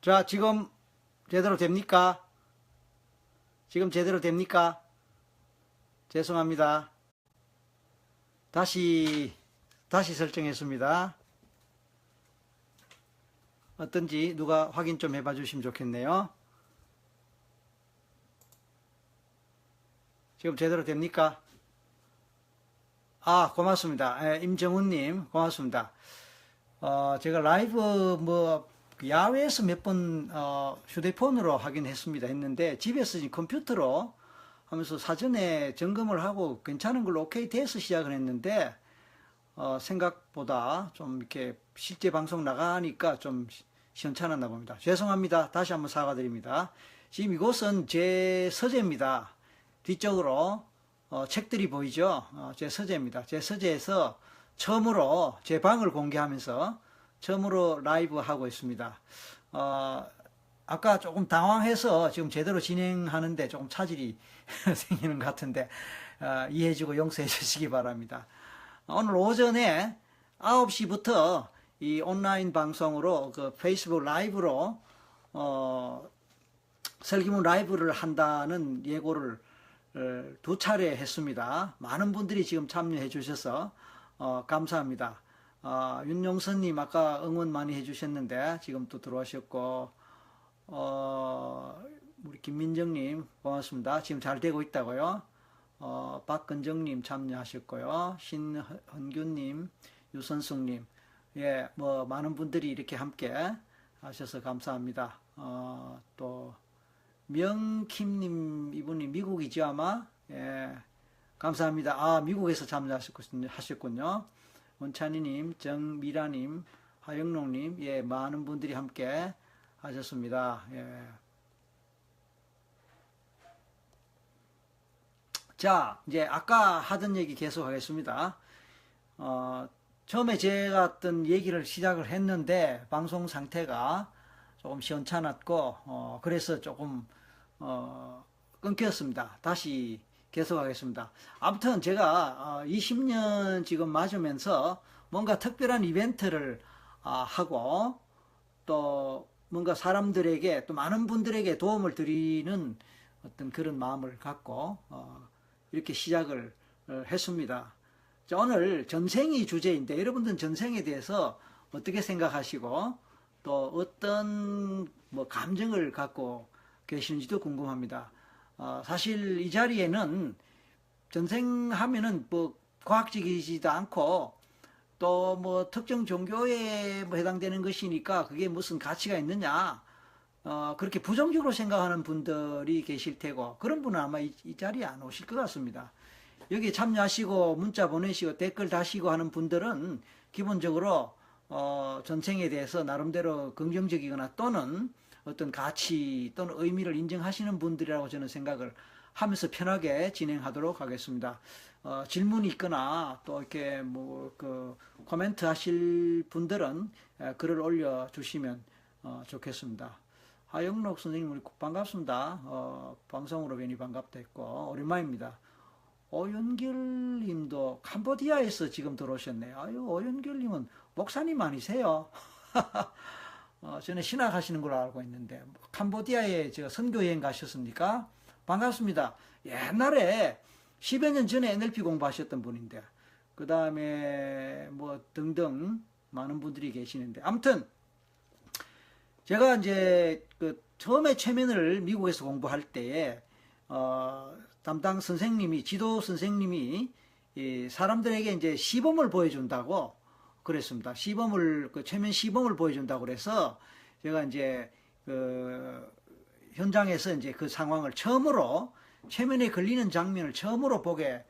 자, 지금 제대로 됩니까? 지금 제대로 됩니까? 죄송합니다. 다시 설정했습니다. 어떤지 누가 확인 좀 해봐 주시면 좋겠네요. 지금 제대로 됩니까? 아, 고맙습니다. 임정훈님, 고맙습니다. 제가 라이브 야외에서 몇 번 휴대폰으로 하긴 했는데 집에서 지금 컴퓨터로 하면서 사전에 점검을 하고 괜찮은 걸로 오케이 돼서 시작을 했는데 생각보다 좀 이렇게 실제 방송 나가니까 좀 시원찮았나 봅니다. 죄송합니다. 다시 한번 사과드립니다. 지금 이곳은 제 서재입니다. 뒤쪽으로 책들이 보이죠? 제 서재입니다. 제 서재에서 처음으로 제 방을 공개하면서 처음으로 라이브 하고 있습니다. 아까 조금 당황해서 지금 제대로 진행하는데 조금 차질이 생기는 것 같은데 이해해주고 용서해 주시기 바랍니다. 오늘 오전에 9시부터 이 온라인 방송으로 그 페이스북 라이브로 설기문 라이브를 한다는 예고를 2차례 했습니다. 많은 분들이 지금 참여해 주셔서 감사합니다. 윤용선님 아까 응원 많이 해주셨는데 지금 또 들어오셨고 우리 김민정님 고맙습니다. 지금 잘 되고 있다고요. 박근정님 참여하셨고요. 신헌규님, 유선숙님, 예, 뭐 많은 분들이 이렇게 함께 하셔서 감사합니다. 또 명킴님 이분이 미국이죠 아마. 예, 감사합니다. 아, 미국에서 참여하셨군요. 원찬이님, 정미라님, 하영롱님, 예, 많은 분들이 함께 하셨습니다. 예. 자, 이제 아까 하던 얘기 계속 하겠습니다. 처음에 제가 어떤 얘기를 시작을 했는데 방송 상태가 조금 시원찮았고 그래서 조금 끊겼습니다. 다시 계속하겠습니다. 아무튼 제가 20년 지금 맞으면서 뭔가 특별한 이벤트를 하고 또 뭔가 사람들에게 또 많은 분들에게 도움을 드리는 어떤 그런 마음을 갖고 이렇게 시작을 했습니다. 자, 오늘 전생이 주제인데 여러분들은 전생에 대해서 어떻게 생각하시고 또 어떤 뭐 감정을 갖고 계시는지도 궁금합니다. 사실 이 자리에는 전생하면은 뭐 과학적이지도 않고 또 뭐 특정 종교에 뭐 해당되는 것이니까 그게 무슨 가치가 있느냐 그렇게 부정적으로 생각하는 분들이 계실 테고 그런 분은 아마 이 자리에 안 오실 것 같습니다. 여기 참여하시고 문자 보내시고 댓글 다시고 하는 분들은 기본적으로 전생에 대해서 나름대로 긍정적이거나 또는 어떤 가치 또는 의미를 인정하시는 분들이라고 저는 생각을 하면서 편하게 진행하도록 하겠습니다. 질문이 있거나 또 이렇게 뭐 그 코멘트 하실 분들은 글을 올려주시면 좋겠습니다. 하영록 선생님 반갑습니다. 방송으로 뵈니 반갑다 했고 오랜만입니다. 오윤길님도 캄보디아에서 지금 들어오셨네요. 아유, 오윤길님은 목사님 아니세요? 저는 신학하시는 걸로 알고 있는데 캄보디아에 제가 선교여행 가셨습니까? 반갑습니다. 옛날에 10여 년 전에 NLP 공부하셨던 분인데 그 다음에 뭐 등등 많은 분들이 계시는데 아무튼 제가 이제 그 처음에 최면을 미국에서 공부할 때에 담당 선생님이 지도 선생님이 사람들에게 이제 시범을 보여준다고 그랬습니다. 시범을 그 최면 시범을 보여준다고 그래서 제가 이제 그 현장에서 이제 그 상황을 처음으로 최면에 걸리는 장면을 처음으로 보게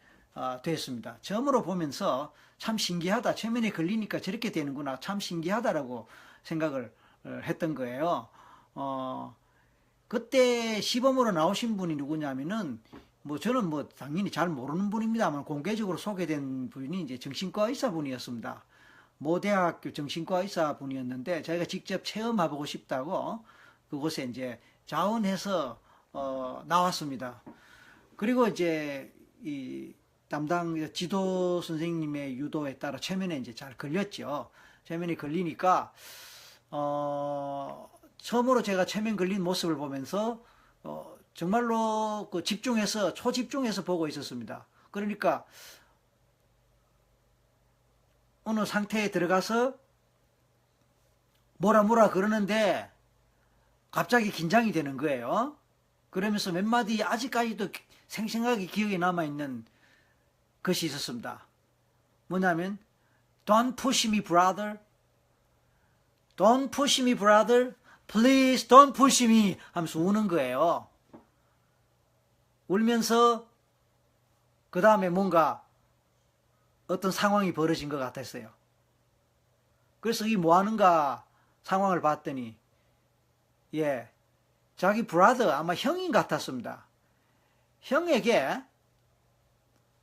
됐습니다. 처음으로 보면서 참 신기하다. 최면에 걸리니까 저렇게 되는구나. 참 신기하다라고 생각을 했던 거예요. 그때 시범으로 나오신 분이 누구냐면은 뭐 저는 뭐 당연히 잘 모르는 분입니다만 공개적으로 소개된 분이 이제 정신과 의사분이었습니다. 모대학교 정신과 의사분이었는데 저희가 직접 체험해보고 싶다고 그곳에 이제 자원해서 나왔습니다. 그리고 이제 이 담당 지도 선생님의 유도에 따라 최면에 이제 잘 걸렸죠. 최면에 걸리니까 처음으로 제가 최면 걸린 모습을 보면서 정말로 그 초집중해서 보고 있었습니다. 그러니까 어느 상태에 들어가서 뭐라 그러는데 갑자기 긴장이 되는 거예요. 그러면서 몇 마디 아직까지도 생생하게 기억에 남아있는 것이 있었습니다. 뭐냐면 Don't push me, brother. Don't push me, brother. Please don't push me 하면서 우는 거예요. 울면서 그 다음에 뭔가 어떤 상황이 벌어진 것 같았어요. 그래서 이 뭐하는가 상황을 봤더니 자기 브라더 아마 형인 같았습니다. 형에게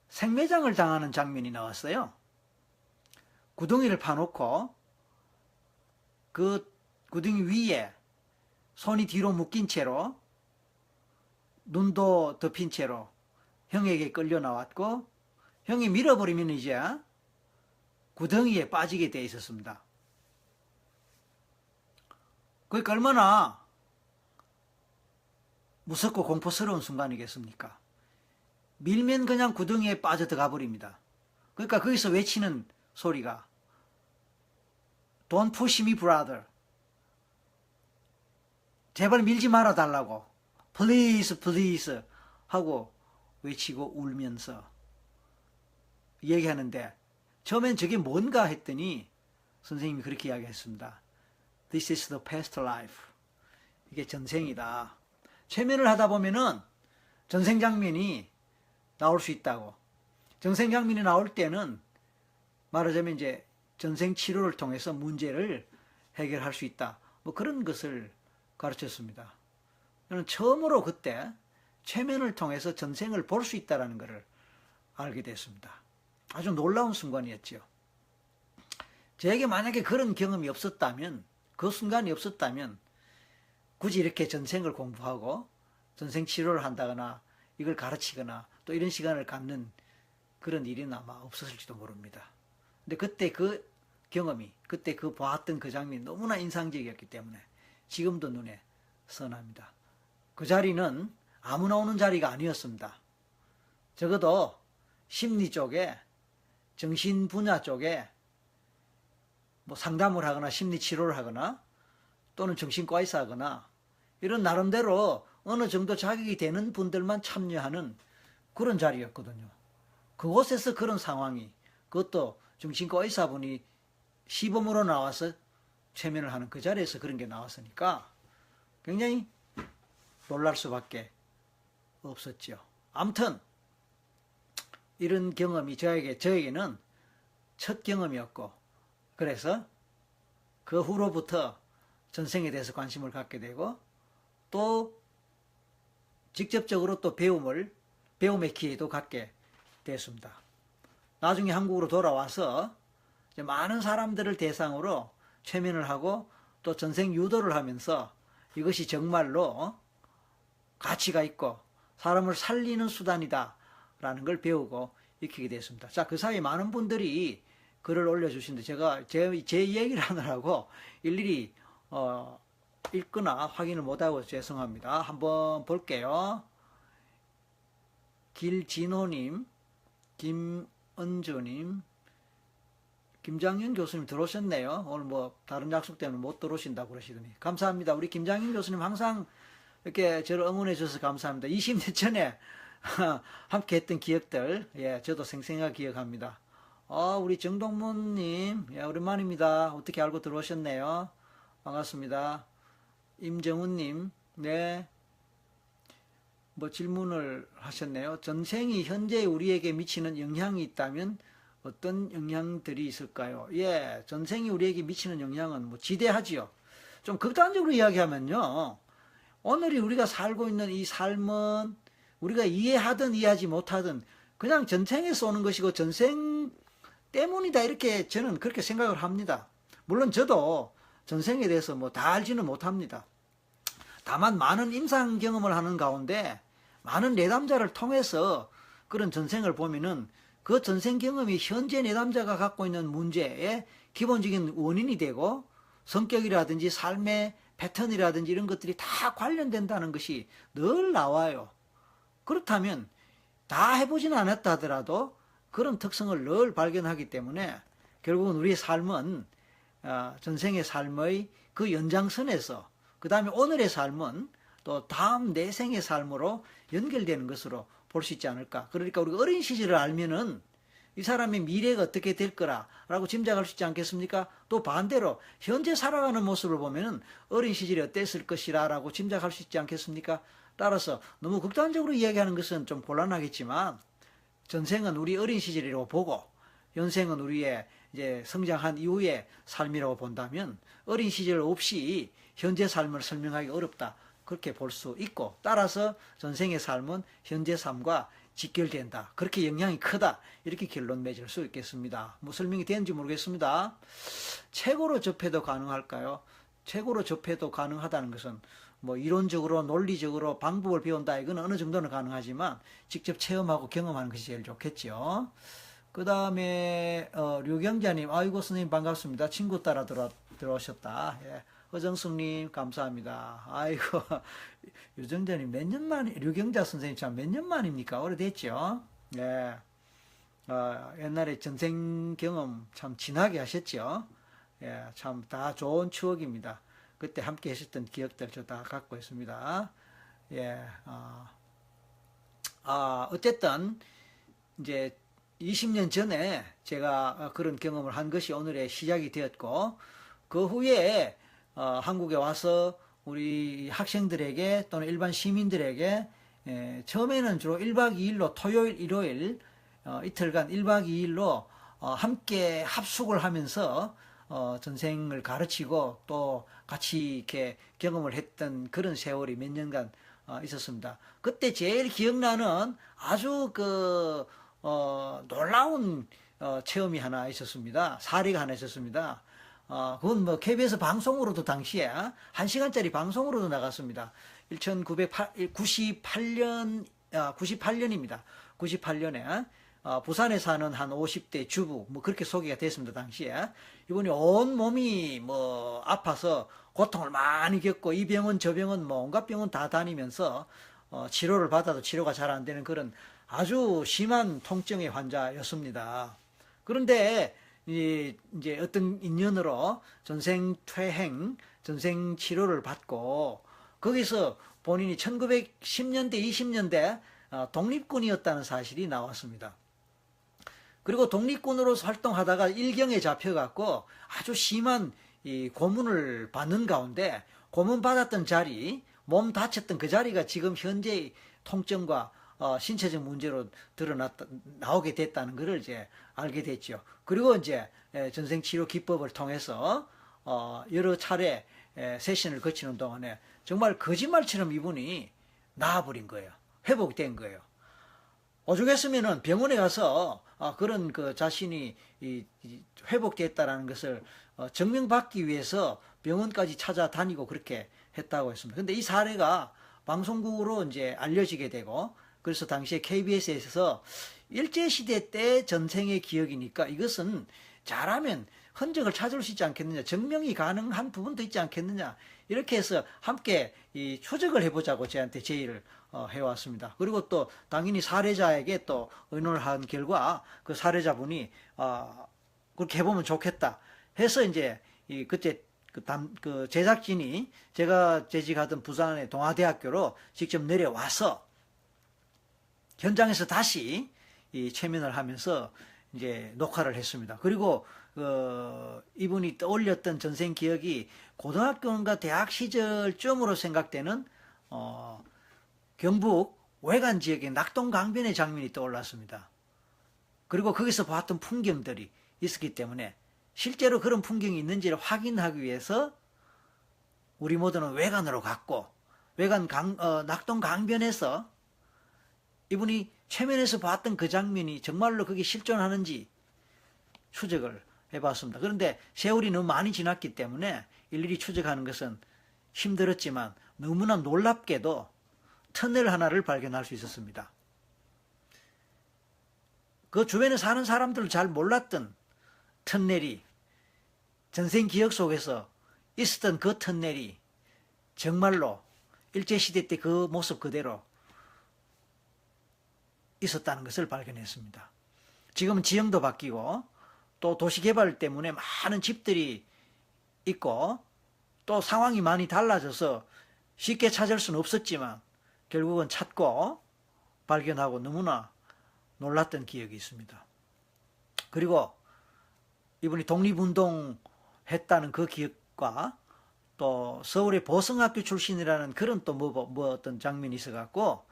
생매장을 당하는 장면이 나왔어요. 구덩이를 파놓고 그 구덩이 위에 손이 뒤로 묶인 채로 눈도 덮인 채로 형에게 끌려 나왔고 형이 밀어버리면 이제 구덩이에 빠지게 되어 있었습니다. 그러니까 얼마나 무섭고 공포스러운 순간이겠습니까? 밀면 그냥 구덩이에 빠져 들어가 버립니다. 그러니까 거기서 외치는 소리가 Don't push me, brother. 제발 밀지 말아 달라고. Please, please 하고 외치고 울면서 얘기하는데 처음엔 저게 뭔가 했더니 선생님이 그렇게 이야기했습니다. This is the past life. 이게 전생이다. 최면을 하다 보면은 전생 장면이 나올 수 있다고. 전생 장면이 나올 때는 말하자면 이제 전생 치료를 통해서 문제를 해결할 수 있다. 뭐 그런 것을 가르쳤습니다. 저는 처음으로 그때 최면을 통해서 전생을 볼 수 있다는 것을 알게 됐습니다. 아주 놀라운 순간이었죠. 저에게 만약에 그런 경험이 없었다면, 그 순간이 없었다면 굳이 이렇게 전생을 공부하고 전생 치료를 한다거나 이걸 가르치거나 또 이런 시간을 갖는 그런 일은 아마 없었을지도 모릅니다. 근데 그때 그 경험이, 그때 그 보았던 그 장면이 너무나 인상적이었기 때문에 지금도 눈에 선합니다. 그 자리는 아무나 오는 자리가 아니었습니다. 적어도 심리 쪽에, 정신 분야 쪽에 뭐 상담을 하거나 심리 치료를 하거나 또는 정신과 의사하거나 이런 나름대로 어느 정도 자격이 되는 분들만 참여하는 그런 자리였거든요. 그곳에서 그런 상황이, 그것도 정신과 의사분이 시범으로 나와서 최면을 하는 그 자리에서 그런 게 나왔으니까 굉장히 놀랄 수밖에 없었죠. 아무튼 이런 경험이 저에게는 첫 경험이었고, 그래서 그 후로부터 전생에 대해서 관심을 갖게 되고 또 직접적으로 또 배움의 기회도 갖게 됐습니다. 나중에 한국으로 돌아와서 이제 많은 사람들을 대상으로 최면을 하고 또 전생 유도를 하면서 이것이 정말로 가치가 있고 사람을 살리는 수단이다 라는 걸 배우고 익히게 됐습니다. 자, 그 사이에 많은 분들이 글을 올려주시는데 제가 제 얘기를 하느라고 일일이 읽거나 확인을 못하고 죄송합니다. 한번 볼게요. 길진호님, 김은주님, 김장윤 교수님 들어오셨네요. 오늘 뭐 다른 약속 때문에 못 들어오신다고 그러시더니 감사합니다. 우리 김장윤 교수님 항상 이렇게 저를 응원해 주셔서 감사합니다. 20년 전에 함께 했던 기억들, 저도 생생하게 기억합니다. 우리 정동문님, 오랜만입니다. 어떻게 알고 들어오셨네요. 반갑습니다. 임정훈님, 네. 뭐 질문을 하셨네요. 전생이 현재 우리에게 미치는 영향이 있다면 어떤 영향들이 있을까요? 전생이 우리에게 미치는 영향은 뭐 지대하지요. 좀 극단적으로 이야기하면요. 오늘이 우리가 살고 있는 이 삶은 우리가 이해하든 이해하지 못하든 그냥 전생에서 오는 것이고 전생 때문이다, 이렇게 저는 그렇게 생각을 합니다. 물론 저도 전생에 대해서 뭐 다 알지는 못합니다. 다만 많은 임상 경험을 하는 가운데 많은 내담자를 통해서 그런 전생을 보면은 그 전생 경험이 현재 내담자가 갖고 있는 문제의 기본적인 원인이 되고 성격이라든지 삶의 패턴이라든지 이런 것들이 다 관련된다는 것이 늘 나와요. 그렇다면 다 해보지는 않았다 하더라도 그런 특성을 늘 발견하기 때문에 결국은 우리의 삶은 전생의 삶의 그 연장선에서 그 다음에 오늘의 삶은 또 다음 내생의 삶으로 연결되는 것으로 볼 수 있지 않을까. 그러니까 우리가 어린 시절을 알면은 이 사람의 미래가 어떻게 될 거라고 짐작할 수 있지 않겠습니까? 또 반대로 현재 살아가는 모습을 보면은 어린 시절이 어땠을 것이라고 짐작할 수 있지 않겠습니까? 따라서 너무 극단적으로 이야기하는 것은 좀 곤란하겠지만 전생은 우리 어린 시절이라고 보고 현생은 우리의 이제 성장한 이후의 삶이라고 본다면 어린 시절 없이 현재 삶을 설명하기 어렵다. 그렇게 볼 수 있고 따라서 전생의 삶은 현재 삶과 직결된다. 그렇게 영향이 크다. 이렇게 결론 맺을 수 있겠습니다. 뭐 설명이 되는지 모르겠습니다. 책으로 접해도 가능할까요? 책으로 접해도 가능하다는 것은 뭐 이론적으로 논리적으로 방법을 배운다. 이건 어느 정도는 가능하지만 직접 체험하고 경험하는 것이 제일 좋겠죠. 그 다음에 류경자님, 아이고 선생님 반갑습니다. 친구 따라 들어오셨다. 예. 허정숙님 감사합니다. 아이고 유정자님 몇 년 만에 류경자 선생님 참 몇 년 만입니까? 오래됐죠. 예. 옛날에 전생 경험 참 진하게 하셨죠. 예, 참 다 좋은 추억입니다. 그때 함께 하셨던 기억들 저 다 갖고 있습니다. 예. 어쨌든 이제 20년 전에 제가 그런 경험을 한 것이 오늘의 시작이 되었고 그 후에 한국에 와서 우리 학생들에게 또는 일반 시민들에게 처음에는 주로 1박 2일로 토요일, 일요일 이틀간 1박 2일로 함께 합숙을 하면서 전생을 가르치고 또 같이 이렇게 경험을 했던 그런 세월이 몇 년간 있었습니다. 그때 제일 기억나는 아주 놀라운 체험이 하나 있었습니다. 사례가 하나 있었습니다. 그건 뭐 KBS 방송으로도 당시에 1시간짜리 방송으로도 나갔습니다. 98년입니다. 98년에 부산에 사는 한 50대 주부 뭐 그렇게 소개가 됐습니다. 당시에 이분이 온 몸이 뭐 아파서 고통을 많이 겪고 이 병원 저 병원 뭐 온갖 병원 다 다니면서 치료를 받아도 치료가 잘 안 되는 그런 아주 심한 통증의 환자였습니다. 그런데 이제 어떤 인연으로 전생 퇴행, 전생 치료를 받고 거기서 본인이 1910년대, 20년대 독립군이었다는 사실이 나왔습니다. 그리고 독립군으로서 활동하다가 일경에 잡혀갖고 아주 심한 이 고문을 받는 가운데 고문 받았던 자리, 몸 다쳤던 그 자리가 지금 현재의 통증과 신체적 문제로 나오게 됐다는 것을 이제 알게 됐죠. 그리고 이제 전생 치료 기법을 통해서 여러 차례 세션을 거치는 동안에 정말 거짓말처럼 이분이 나아버린 거예요. 회복된 거예요. 오죽했으면은 병원에 가서 그런 그 자신이 회복됐다라는 것을 증명받기 위해서 병원까지 찾아다니고 그렇게 했다고 했습니다. 근데 이 사례가 방송국으로 이제 알려지게 되고 그래서 당시에 KBS에서 일제시대 때 전생의 기억이니까 이것은 잘하면 흔적을 찾을 수 있지 않겠느냐, 증명이 가능한 부분도 있지 않겠느냐, 이렇게 해서 함께 이 추적을 해보자고 저한테 제의를 해왔습니다. 그리고 또 당연히 사례자에게 또 의논을 한 결과 그 사례자분이 그렇게 해보면 좋겠다 해서 이제 그때 그 제작진이 제가 재직하던 부산의 동아대학교로 직접 내려와서 현장에서 다시 최면을 하면서 이제 녹화를 했습니다. 그리고 이분이 떠올렸던 전생 기억이 고등학교인가 대학 시절쯤으로 생각되는 경북 외관 지역의 낙동강변의 장면이 떠올랐습니다. 그리고 거기서 봤던 풍경들이 있었기 때문에 실제로 그런 풍경이 있는지를 확인하기 위해서 우리 모두는 외관으로 갔고 낙동강변에서 이분이 최면에서 봤던 그 장면이 정말로 그게 실존하는지 추적을 해봤습니다. 그런데 세월이 너무 많이 지났기 때문에 일일이 추적하는 것은 힘들었지만 너무나 놀랍게도 터널 하나를 발견할 수 있었습니다. 그 주변에 사는 사람들은 잘 몰랐던 터널이 전생 기억 속에서 있었던 그 터널이 정말로 일제시대 때 그 모습 그대로 있었다는 것을 발견했습니다. 지금은 지형도 바뀌고 또 도시개발 때문에 많은 집들이 있고 또 상황이 많이 달라져서 쉽게 찾을 수는 없었지만 결국은 찾고 발견하고 너무나 놀랐던 기억이 있습니다. 그리고 이분이 독립운동 했다는 그 기억과 또 서울의 보성학교 출신이라는 그런 또 어떤 장면이 있어갖고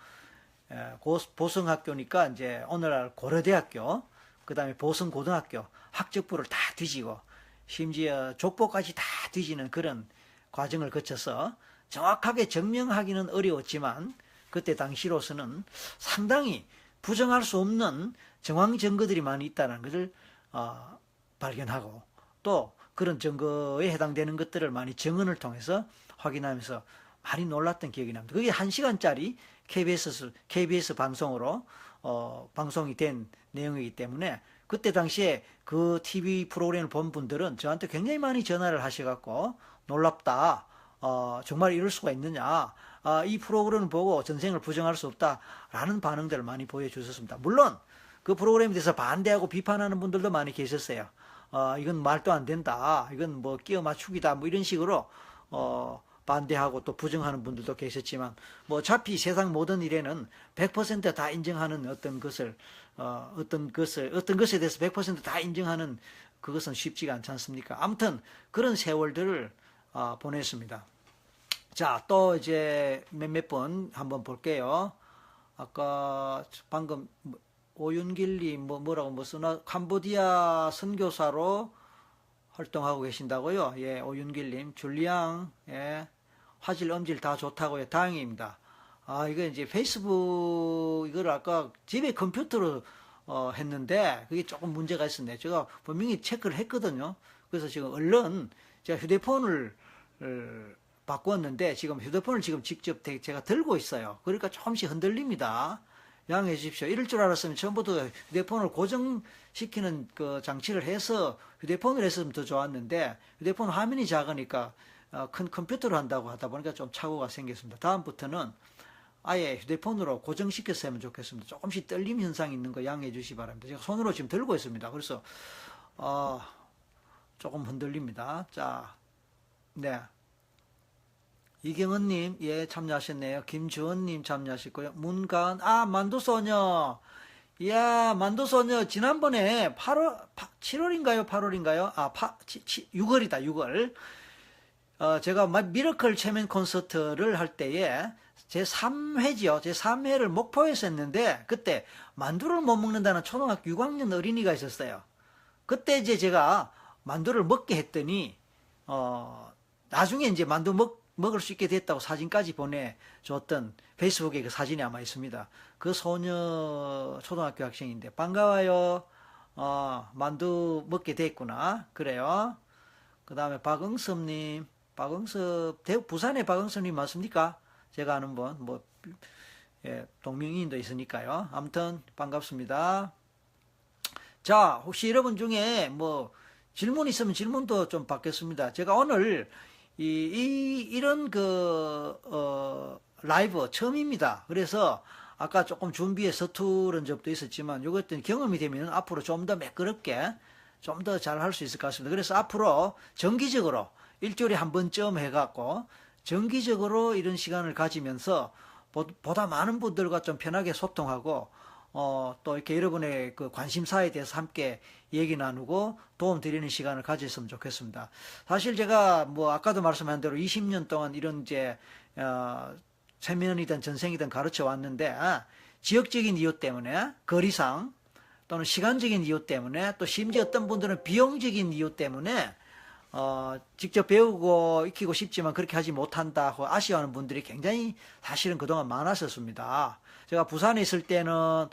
보성학교니까 이제 오늘날 고려대학교, 그 다음에 보성고등학교 학적부를 다 뒤지고 심지어 족보까지 다 뒤지는 그런 과정을 거쳐서 정확하게 증명하기는 어려웠지만 그때 당시로서는 상당히 부정할 수 없는 정황 증거들이 많이 있다는 것을 발견하고 또 그런 증거에 해당되는 것들을 많이 증언을 통해서 확인하면서 많이 놀랐던 기억이 납니다. 그게 1시간짜리 KBS 방송으로 방송이 된 내용이기 때문에 그때 당시에 그 TV 프로그램을 본 분들은 저한테 굉장히 많이 전화를 하셔갖고 놀랍다. 정말 이럴 수가 있느냐. 이 프로그램을 보고 전생을 부정할 수 없다라는 반응들을 많이 보여주셨습니다. 물론 그 프로그램에 대해서 반대하고 비판하는 분들도 많이 계셨어요. 이건 말도 안 된다. 이건 뭐 끼워 맞추기다. 뭐 이런 식으로 반대하고 또 부정하는 분들도 계셨지만 뭐 어차피 세상 모든 일에는 100%다 인정하는 어떤 것에 대해서 100%다 인정하는 그것은 쉽지가 않지 않습니까? 아무튼 그런 세월들을 보냈습니다. 자, 또 이제 몇몇 번 한번 볼게요. 아까 방금 오윤길님 뭐라고 쓰나 캄보디아 선교사로 활동하고 계신다고요? 예, 오윤길님, 줄리앙, 예, 화질, 음질 다 좋다고요. 다행입니다. 이거 이제 페이스북 이걸 아까 집에 컴퓨터로 했는데 그게 조금 문제가 있었네. 제가 분명히 체크를 했거든요. 그래서 지금 얼른 제가 휴대폰을 바꾸었는데 지금 휴대폰을 지금 직접 제가 들고 있어요. 그러니까 조금씩 흔들립니다. 양해해 주십시오. 이럴 줄 알았으면 처음부터 휴대폰을 고정시키는 그 장치를 해서 휴대폰을 했으면 더 좋았는데 휴대폰 화면이 작으니까 큰 컴퓨터로 한다고 하다 보니까 좀 착오가 생겼습니다. 다음부터는 아예 휴대폰으로 고정시켰으면 좋겠습니다. 조금씩 떨림 현상이 있는 거 양해해 주시기 바랍니다. 제가 손으로 지금 들고 있습니다. 그래서 조금 흔들립니다. 자, 네. 이경은님, 예, 참여하셨네요. 김주원님 참여하셨고요. 문가은, 만두소녀. 이야, 만두소녀, 지난번에 7월인가요? 8월인가요? 6월이다, 6월. 제가 미러클 체면 콘서트를 할 때에 제 3회지요. 제 3회를 목포에서 했는데, 그때 만두를 못 먹는다는 초등학교 6학년 어린이가 있었어요. 그때 이제 제가 만두를 먹게 했더니, 나중에 이제 만두 먹을 수 있게 됐다고 사진까지 보내줬던 페이스북에 그 사진이 아마 있습니다. 그 소녀 초등학교 학생인데 반가워요. 만두 먹게 됐구나. 그래요. 그 다음에 박응섭님, 부산의 박응섭님 맞습니까? 제가 아는 분, 예, 동명이인도 있으니까요. 아무튼 반갑습니다. 자, 혹시 여러분 중에 질문 있으면 질문도 좀 받겠습니다. 제가 오늘 이런 라이브 처음입니다. 그래서 아까 조금 준비에 서투른 점도 있었지만 이것도 경험이 되면 앞으로 좀 더 매끄럽게 좀 더 잘 할 수 있을 것 같습니다. 그래서 앞으로 정기적으로 일주일에 한 번쯤 해갖고 정기적으로 이런 시간을 가지면서 보다 많은 분들과 좀 편하게 소통하고 또 이렇게 여러분의 그 관심사에 대해서 함께 얘기 나누고 도움 드리는 시간을 가졌으면 좋겠습니다. 사실 제가 아까도 말씀한 대로 20년 동안 이런 세면이든 전생이든 가르쳐 왔는데 지역적인 이유 때문에 거리상 또는 시간적인 이유 때문에 또 심지어 어떤 분들은 비용적인 이유 때문에 직접 배우고 익히고 싶지만 그렇게 하지 못한다고 아쉬워하는 분들이 굉장히 사실은 그동안 많았었습니다. 제가 부산에 있을 때는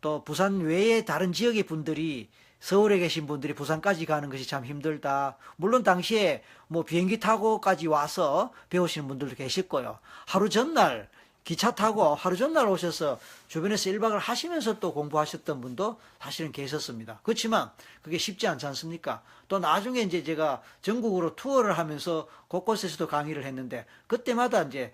또 부산 외에 다른 지역의 분들이 서울에 계신 분들이 부산까지 가는 것이 참 힘들다. 물론 당시에 비행기 타고까지 와서 배우시는 분들도 계실 거예요. 하루 전날 기차 타고 하루 전날 오셔서 주변에서 1박을 하시면서 또 공부하셨던 분도 사실은 계셨습니다. 그렇지만 그게 쉽지 않지 않습니까? 또 나중에 이제 제가 전국으로 투어를 하면서 곳곳에서도 강의를 했는데 그때마다 이제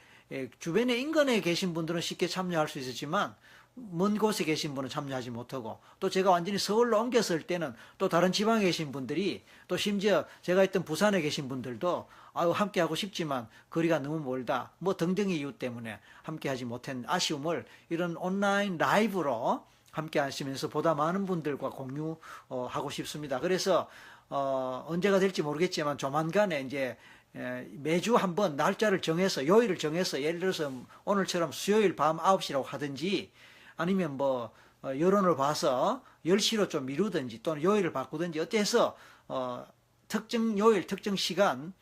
주변에 인근에 계신 분들은 쉽게 참여할 수 있었지만 먼 곳에 계신 분은 참여하지 못하고 또 제가 완전히 서울로 옮겼을 때는 또 다른 지방에 계신 분들이 또 심지어 제가 있던 부산에 계신 분들도 아유 함께 하고 싶지만 거리가 너무 멀다 뭐 등등의 이유 때문에 함께 하지 못한 아쉬움을 이런 온라인 라이브로 함께 하시면서 보다 많은 분들과 공유하고 싶습니다. 그래서 언제가 될지 모르겠지만 조만간에 이제 매주 한번 날짜를 정해서 요일을 정해서 예를 들어서 오늘처럼 수요일 밤 9시라고 하든지 아니면 뭐 여론을 봐서 10시로 좀 미루든지 또는 요일을 바꾸든지 어때서 특정 요일 특정 시간에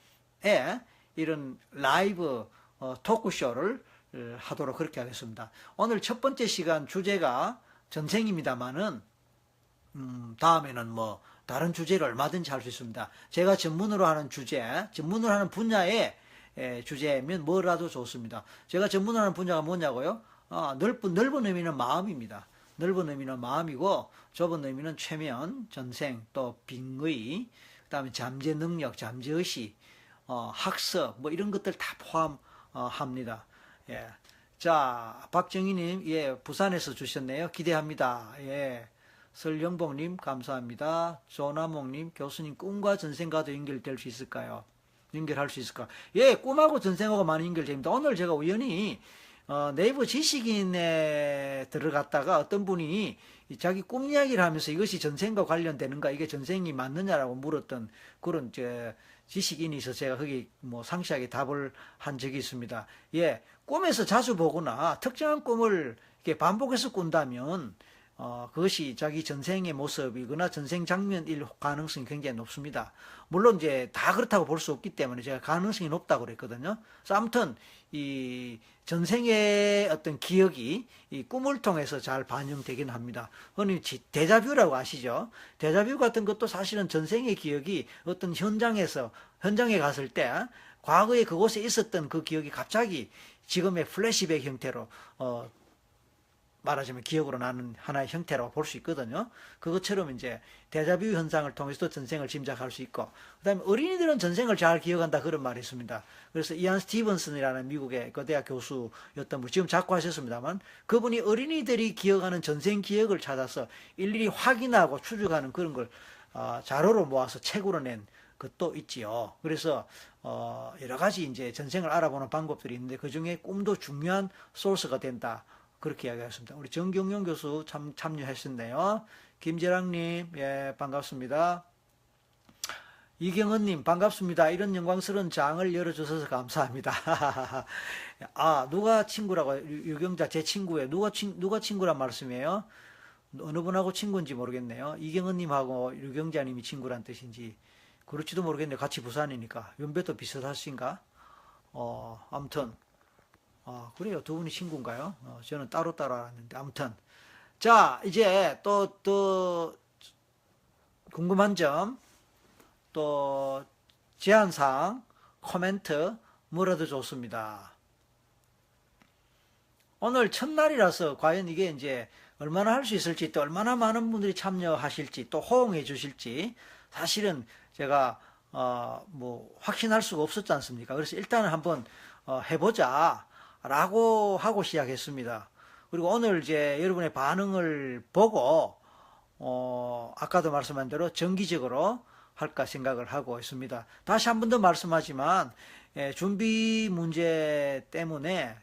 이런 라이브 토크쇼를 하도록 그렇게 하겠습니다. 오늘 첫 번째 시간 주제가 전생입니다만은 다음에는 뭐 다른 주제를 얼마든지 할 수 있습니다. 제가 전문으로 하는 주제, 전문으로 하는 분야의 주제면 뭐라도 좋습니다. 제가 전문으로 하는 분야가 뭐냐고요? 넓은 의미는 마음입니다. 넓은 의미는 마음이고 좁은 의미는 최면, 전생, 또 빙의, 그다음에 잠재 능력, 잠재의식, 학습 뭐 이런 것들 다 포함합니다. 예. 자, 박정희님, 예, 부산에서 주셨네요. 기대합니다. 예. 설영봉님 감사합니다. 조나몽님 교수님 꿈과 전생과도 연결될 수 있을까요? 연결할 수 있을까? 예, 꿈하고 전생하고 많이 연결됩니다. 오늘 제가 우연히 네이버 지식인에 들어갔다가 어떤 분이 자기 꿈 이야기를 하면서 이것이 전생과 관련되는가, 이게 전생이 맞느냐라고 물었던 그런 지식인이 있어서 제가 거기 뭐 상세하게 답을 한 적이 있습니다. 예, 꿈에서 자주 보거나 특정한 꿈을 이렇게 반복해서 꾼다면 그것이 자기 전생의 모습이거나 전생 장면일 가능성이 굉장히 높습니다. 물론 이제 다 그렇다고 볼 수 없기 때문에 제가 가능성이 높다고 그랬거든요. 그래서 아무튼 이 전생의 어떤 기억이 이 꿈을 통해서 잘 반영되긴 합니다. 흔히 데자뷰라고 아시죠? 데자뷰 같은 것도 사실은 전생의 기억이 어떤 현장에 갔을 때 과거에 그곳에 있었던 그 기억이 갑자기 지금의 플래시백 형태로 말하자면 기억으로 나는 하나의 형태라고 볼 수 있거든요. 그것처럼 이제 데자뷰 현상을 통해서도 전생을 짐작할 수 있고, 그 다음에 어린이들은 전생을 잘 기억한다 그런 말이 있습니다. 그래서 이안 스티븐슨이라는 미국의 그 대학 교수였던 분, 지금 작고하셨습니다만 그분이 어린이들이 기억하는 전생 기억을 찾아서 일일이 확인하고 추적하는 그런 걸 자료로 모아서 책으로 낸 것도 있지요. 그래서 여러 가지 이제 전생을 알아보는 방법들이 있는데 그 중에 꿈도 중요한 소스가 된다. 그렇게 이야기하셨습니다. 우리 정경용 교수 참여하셨네요. 김재랑님, 예, 반갑습니다. 이경은님, 반갑습니다. 이런 영광스러운 장을 열어주셔서 감사합니다. 누가 친구라고, 유경자, 제 친구예요. 누가 친구란 말씀이에요? 어느 분하고 친구인지 모르겠네요. 이경은님하고 유경자님이 친구란 뜻인지, 그렇지도 모르겠네요. 같이 부산이니까. 연배도 비슷하신가? 아무튼. 그래요. 두 분이 친구인가요? 저는 따로따로 알았는데. 아무튼. 자, 이제 또 궁금한 점, 또 제안사항, 코멘트, 뭐라도 좋습니다. 오늘 첫날이라서 과연 이게 이제 얼마나 할 수 있을지, 또 얼마나 많은 분들이 참여하실지, 또 호응해 주실지, 사실은 제가, 뭐, 확신할 수가 없었지 않습니까? 그래서 일단은 한번, 해보자. 라고 하고 시작했습니다. 그리고 오늘 이제 여러분의 반응을 보고 아까도 말씀한 대로 정기적으로 할까 생각을 하고 있습니다. 다시 한 번 더 말씀하지만 준비 문제 때문에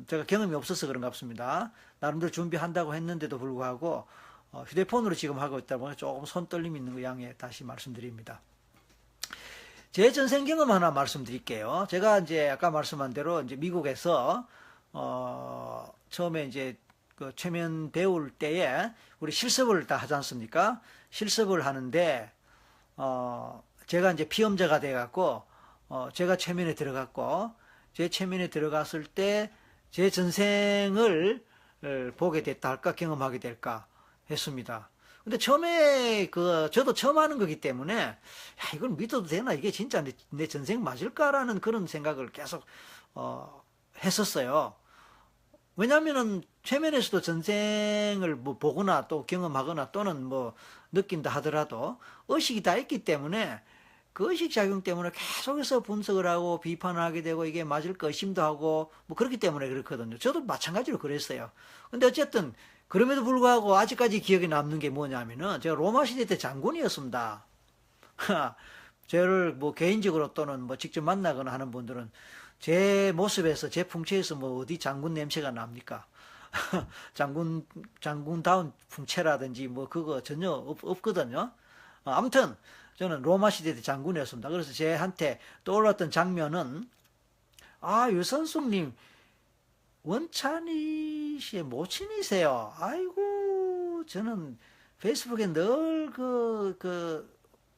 제가 경험이 없어서 그런가 싶습니다. 나름대로 준비한다고 했는데도 불구하고 휴대폰으로 지금 하고 있다 보니 조금 손떨림이 있는 거 양해 다시 말씀드립니다. 제 전생 경험 하나 말씀드릴게요. 제가 이제 아까 말씀한 대로 이제 미국에서 처음에 이제 그 최면 배울 때에 우리 실습을 다 하지 않습니까? 실습을 하는데 제가 이제 피험자가 돼 갖고 제가 최면에 들어갔고 제 최면에 들어갔을 때 제 전생을 보게 됐다 할까 경험하게 될까 했습니다. 근데 처음에 저도 처음 하는 거기 때문에 야, 이걸 믿어도 되나, 이게 진짜 내 전생 맞을까라는 그런 생각을 계속 했었어요. 왜냐하면은 최면에서도 전생을 뭐 보거나 또 경험하거나 또는 뭐 느낀다 하더라도 의식이 다 있기 때문에 그 의식 작용 때문에 계속해서 분석을 하고 비판을 하게 되고 이게 맞을까 의심도 하고 뭐 그렇기 때문에 그렇거든요. 저도 마찬가지로 그랬어요. 근데 어쨌든 그럼에도 불구하고 아직까지 기억에 남는 게 뭐냐면은 제가 로마 시대 때 장군이었습니다. 저를 뭐 개인적으로 또는 뭐 직접 만나거나 하는 분들은 제 모습에서 제 풍채에서 뭐 어디 장군 냄새가 납니까? 장군다운 풍채라든지 뭐 그거 전혀 없거든요. 아무튼 저는 로마 시대 때 장군이었습니다. 그래서 제한테 떠올랐던 장면은 유선숙님 원찬이 씨의 모친이세요. 아이고 저는 페이스북에 늘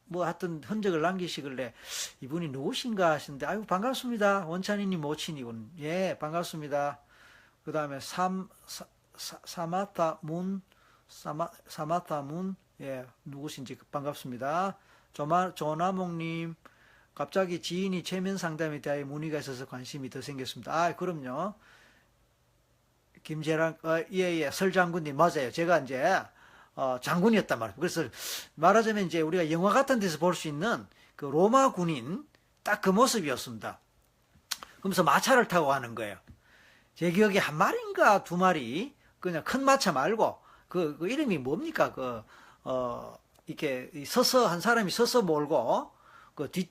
뭐 하여튼 흔적을 남기시길래 이분이 누구신가 하시는데 아이고 반갑습니다. 원찬이님 모친이군. 예 반갑습니다. 그 다음에 사마타 문, 예, 누구신지 반갑습니다. 조나몽님, 갑자기 지인이 최면 상담에 대하여 문의가 있어서 관심이 더 생겼습니다. 그럼요. 김재랑, 예, 설장군님, 맞아요. 제가 이제, 장군이었단 말이에요. 그래서 말하자면 이제 우리가 영화 같은 데서 볼 수 있는 그 로마 군인, 딱 그 모습이었습니다. 그러면서 마차를 타고 가는 거예요. 제 기억에 한 마리인가 두 마리, 그냥 큰 마차 말고, 그 이름이 뭡니까? 이렇게 한 사람이 서서 몰고,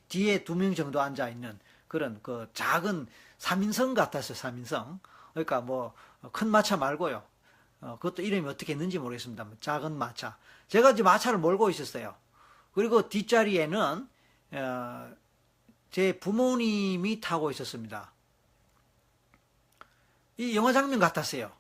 뒤에 두 명 정도 앉아있는 그런 작은 3인성 같았어요, 3인성. 그러니까 뭐, 큰 마차 말고요. 그것도 이름이 어떻게 했는지 모르겠습니다. 작은 마차. 제가 이제 마차를 몰고 있었어요. 그리고 뒷자리에는, 제 부모님이 타고 있었습니다. 이 영화 장면 같았어요.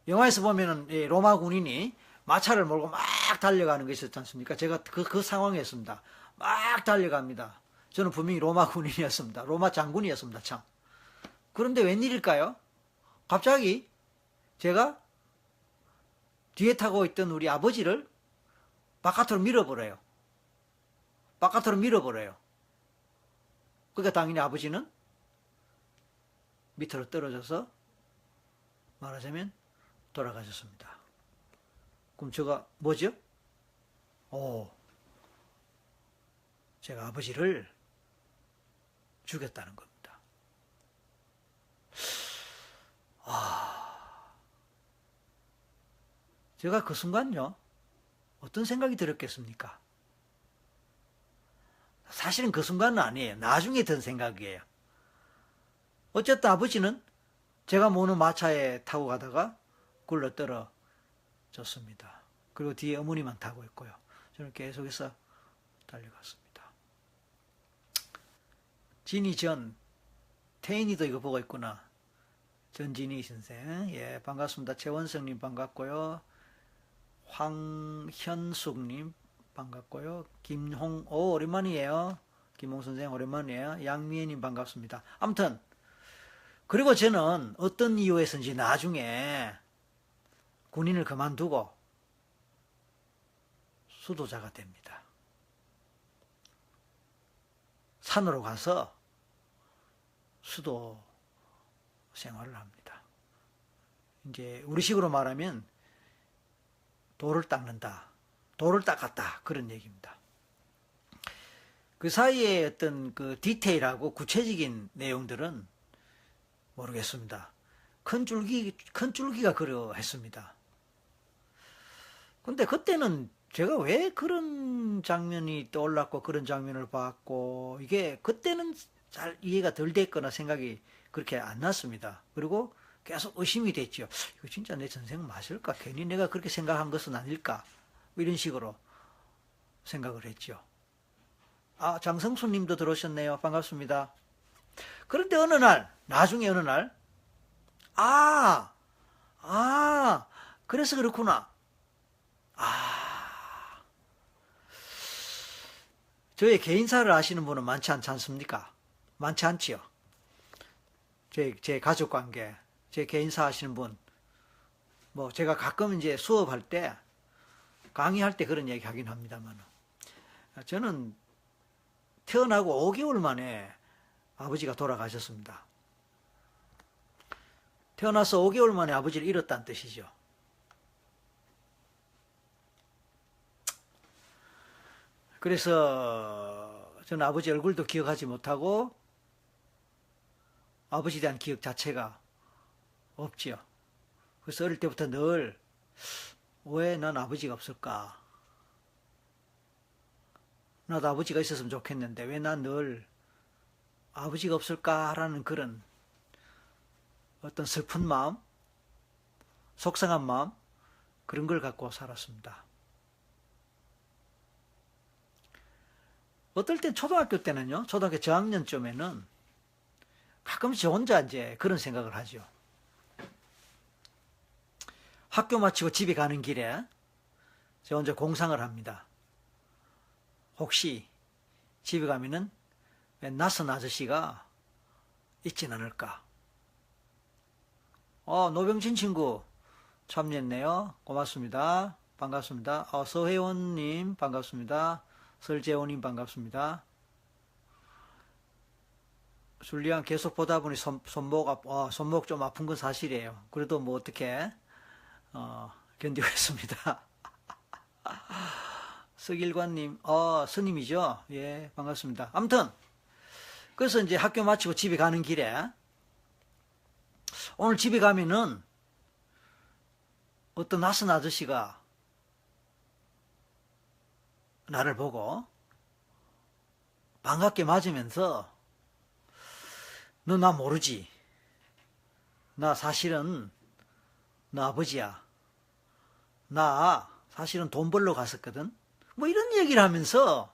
영화에서 보면은 로마 군인이 마차를 몰고 막 달려가는 게 있었지 않습니까? 제가 그 상황이었습니다. 막 달려갑니다. 저는 분명히 로마 군인이었습니다. 로마 장군이었습니다. 참. 그런데 웬일일까요? 갑자기 제가 뒤에 타고 있던 우리 아버지를 바깥으로 밀어버려요. 바깥으로 밀어버려요. 그러니까 당연히 아버지는 밑으로 떨어져서 말하자면 돌아가셨습니다. 그럼 제가 뭐죠? 제가 아버지를 죽였다는 겁니다. 제가 그 순간요, 어떤 생각이 들었겠습니까? 사실은 그 순간은 아니에요. 나중에 든 생각이에요. 어쨌든 아버지는 제가 모는 마차에 타고 가다가 굴러 떨어졌습니다. 그리고 뒤에 어머니만 타고 있고요. 저는 계속해서 달려갔습니다. 진이 전, 태인이도 이거 보고 있구나. 전진희 선생, 예, 반갑습니다. 최원성님 반갑고요. 황현숙님 반갑고요. 오랜만이에요. 김홍 선생 오랜만이에요. 양미애님 반갑습니다. 아무튼 그리고 저는 어떤 이유에서인지 나중에 군인을 그만두고 수도자가 됩니다. 산으로 가서 수도 생활을 합니다. 이제 우리식으로 말하면 돌을 닦는다, 돌을 닦았다 그런 얘기입니다. 그 사이에 어떤 그 디테일하고 구체적인 내용들은 모르겠습니다. 큰 줄기가 그러했습니다. 근데 그때는 제가 왜 그런 장면이 떠올랐고 그런 장면을 봤고 이게 그때는 잘 이해가 덜 됐거나 생각이 그렇게 안 났습니다. 그리고 계속 의심이 됐죠. 이거 진짜 내 전생 맞을까? 괜히 내가 그렇게 생각한 것은 아닐까? 이런 식으로 생각을 했죠. 장성수 님도 들어오셨네요. 반갑습니다. 그런데 나중에 어느 날, 그래서 그렇구나. 저의 개인사를 아시는 분은 많지 않지 않습니까? 많지 않지요. 제 가족 관계, 제 개인사 하시는 분, 뭐, 제가 가끔 이제 수업할 때, 강의할 때 그런 얘기 하긴 합니다만, 저는 태어나고 5개월 만에 아버지가 돌아가셨습니다. 태어나서 5개월 만에 아버지를 잃었다는 뜻이죠. 그래서 저는 아버지 얼굴도 기억하지 못하고 아버지에 대한 기억 자체가 없지요. 그래서 어릴 때부터 늘 왜 난 아버지가 없을까? 나도 아버지가 있었으면 좋겠는데 왜 난 늘 아버지가 없을까라는 그런 어떤 슬픈 마음, 속상한 마음, 그런 걸 갖고 살았습니다. 어떨 땐 초등학교 때는요, 초등학교 저학년쯤에는 가끔씩 혼자 이제 그런 생각을 하죠. 학교 마치고 집에 가는 길에 제가 혼자 공상을 합니다. 혹시 집에 가면은 낯선 아저씨가 있진 않을까? 노병진 친구 참여했네요. 고맙습니다. 반갑습니다. 서혜원님 반갑습니다. 설재원님 반갑습니다. 줄리안 계속 보다 보니 손목 좀 아픈 건 사실이에요. 그래도 뭐 어떻게 견디고 있습니다. 서길관님, 스님이죠? 예, 반갑습니다. 아무튼 그래서 이제 학교 마치고 집에 가는 길에 오늘 집에 가면은 어떤 낯선 아저씨가 나를 보고 반갑게 맞으면서 너 나 모르지? 나 사실은 너 아버지야. 나 사실은 돈 벌러 갔었거든. 뭐 이런 얘기를 하면서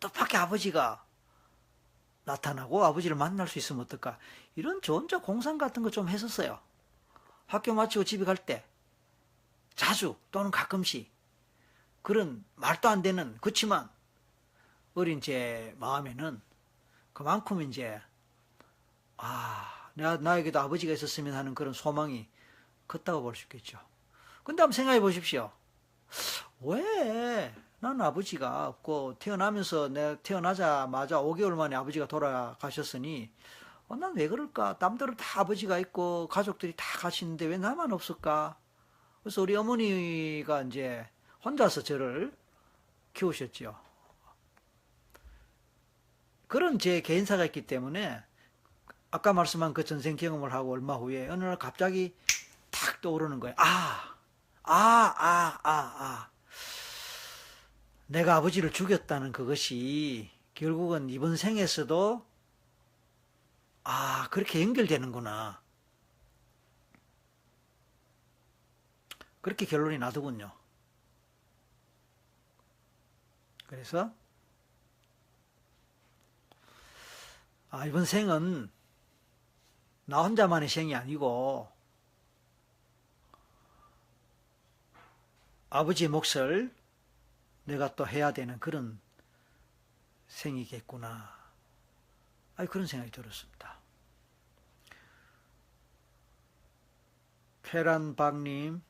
또 밖에 아버지가 나타나고 아버지를 만날 수 있으면 어떨까? 이런 저 혼자 공상 같은 거 좀 했었어요. 학교 마치고 집에 갈 때 자주 또는 가끔씩 그런 말도 안 되는, 그렇지만 어린 제 마음에는 그만큼 이제 나에게도 아버지가 있었으면 하는 그런 소망이 컸다고 볼 수 있겠죠. 근데 한번 생각해 보십시오. 왜 나는 아버지가 없고 태어나면서 내가 태어나자마자 5개월 만에 아버지가 돌아가셨으니 난 왜 그럴까? 남들은 다 아버지가 있고 가족들이 다 가시는데 왜 나만 없을까? 그래서 우리 어머니가 이제 혼자서 저를 키우셨죠. 그런 제 개인사가 있기 때문에 아까 말씀한 그 전생 경험을 하고 얼마 후에 어느 날 갑자기 탁 떠오르는 거예요. 내가 아버지를 죽였다는 그것이 결국은 이번 생에서도 그렇게 연결되는구나. 그렇게 결론이 나더군요. 그래서 이번 생은 나 혼자만의 생이 아니고 아버지의 몫을 내가 또 해야 되는 그런 생이겠구나. 그런 생각이 들었습니다. 쾌란박님,